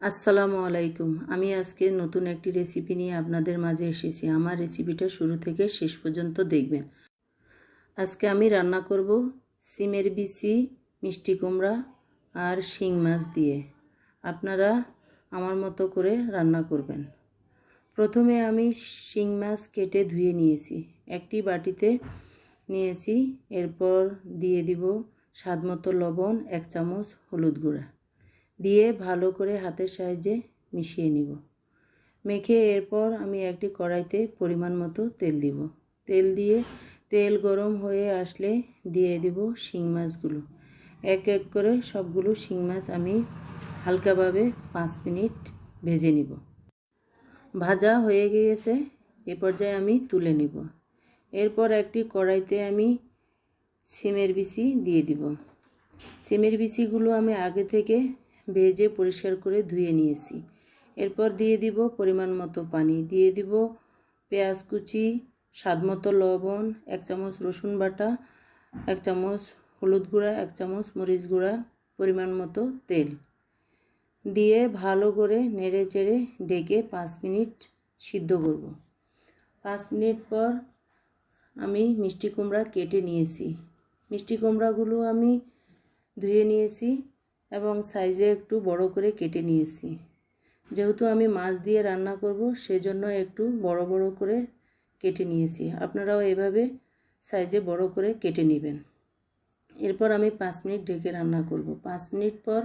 আসসালামু আলাইকুম। আমি আজকে নতুন একটি রেসিপি নিয়ে আপনাদের মাঝে এসেছি। আমার রেসিপিটা শুরু থেকে শেষ পর্যন্ত দেখবেন। আজকে আমি রান্না করব সিমের বিচি, মিষ্টি কুমড়া আর শিং মাছ দিয়ে। আপনারা আমার মতো করে রান্না করবেন। প্রথমে আমি শিং মাছ কেটে ধুয়ে নিয়েছি, একটি বাটিতে নিয়েছি। এরপর দিয়ে দিব স্বাদমতো লবণ, 1 চামচ হলুদ গুঁড়া দিয়ে ভালো করে হাতের সাহায্যে মিশিয়ে নিব। মেখে এরপর আমি একটি কড়াইতে পরিমাণ মতো তেল দিব। তেল গরম হয়ে আসলে দিয়ে দিব শিং মাছগুলো। এক এক করে সবগুলো শিং মাছ আমি হালকাভাবে 5 মিনিট ভেজে নিব। ভাজা হয়ে গিয়েছে, এ পর্যায়ে আমি তুলে নিব। এরপর একটি কড়াইতে আমি সিমের বিচি দিয়ে দিব। সিমের বিচিগুলো আমি আগে থেকে ভেজে পরিষ্কার করে ধুয়ে নিয়েছি। এরপর দিয়ে দিব পরিমাণ মতো পানি, দিয়ে দিব পেঁয়াজ কুচি, স্বাদমতো লবণ, 1 চামচ রসুন বাটা, 1 চামচ হলুদ গুঁড়া, 1 চামচ মরিচ গুঁড়া, পরিমাণ মতো তেল দিয়ে ভালো করে নেড়ে চেড়ে ঢেকে 5 মিনিট সিদ্ধ করব। 5 মিনিট পর আমি মিষ্টি কুমড়া কেটে নিয়েছি। মিষ্টি কুমড়াগুলো আমি ধুয়ে নিয়েছি এবং সাইজে একটু বড় করে কেটে নিয়েছি। যেহেতু আমি মাছ দিয়ে রান্না করব, সেজন্য একটু বড় বড় করে কেটে নিয়েছি। আপনারাও এভাবে সাইজে বড় করে কেটে নেবেন। এরপর আমি 5 মিনিট ঢেকে রান্না করব। 5 মিনিট পর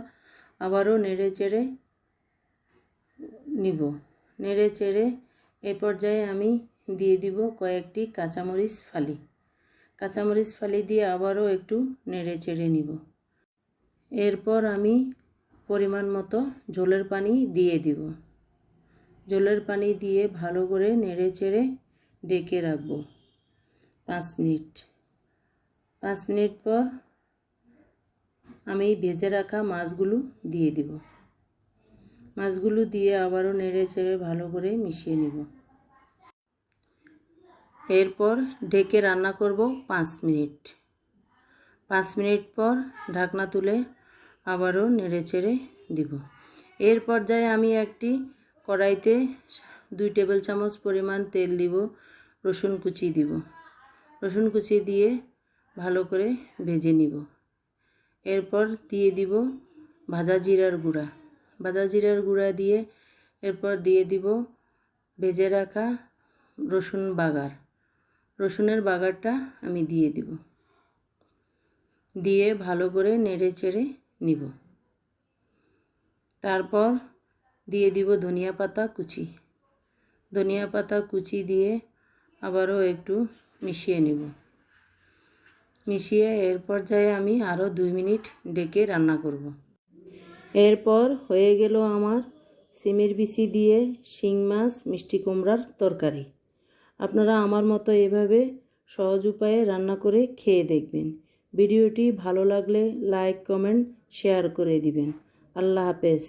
আবারও নেড়ে চেড়ে নিব। নেড়ে চেড়ে এ পর্যায়ে আমি দিয়ে দিব কয়েকটি কাঁচামরিচ ফালি। কাঁচামরিচ ফালি দিয়ে আবারও একটু নেড়ে চেড়ে নিব। এরপর আমি পরিমাণ মতো ঝোলের পানি দিয়ে দিব। ঝোলের পানি দিয়ে ভালো করে নেড়ে চেড়ে ঢেকে রাখব 5 মিনিট। 5 মিনিট পর আমি ভেজে রাখা মাছগুলো দিয়ে দিব। মাছগুলো দিয়ে আবারও নেড়ে চেড়ে ভালো করে মিশিয়ে নিব। এরপর ঢেকে রান্না করব 5 মিনিট। 5 মিনিট পর ঢাকনা তুলে আবারও নেড়ে চেড়ে দিব। এর পর্যায়ে আমি একটি কড়াইতে 2 টেবিল চামচ পরিমাণ তেল দিব, রসুন কুচি দিব। রসুন কুচি দিয়ে ভালো করে ভেজে নিব। এরপর দিয়ে দিব ভাজা জিরার গুঁড়া। ভাজা জিরার গুঁড়া দিয়ে এরপর দিয়ে দিব ভেজে রাখা রসুন বাগার। রসুনের বাগারটা আমি দিয়ে দিব। দিয়ে ভালো করে নেড়ে চেড়ে নিব। তারপর দিয়ে দিব ধনিয়া পাতা কুচি। ধনিয়া পাতা কুচি দিয়ে আবারও একটু মিশিয়ে নিব। মিশিয়ে এর পর্যায়ে আমি আরও 2 মিনিট ঢেকে রান্না করব। এরপর হয়ে গেল আমার সিমের বিচি দিয়ে শিং মাছ মিষ্টি কুমড়ার তরকারি। আপনারা আমার মতো এভাবে সহজ উপায়ে রান্না করে খেয়ে দেখবেন। ভিডিওটি ভালো লাগলে লাইক, কমেন্ট, শেয়ার করে দিবেন। আল্লাহ হাফেজ।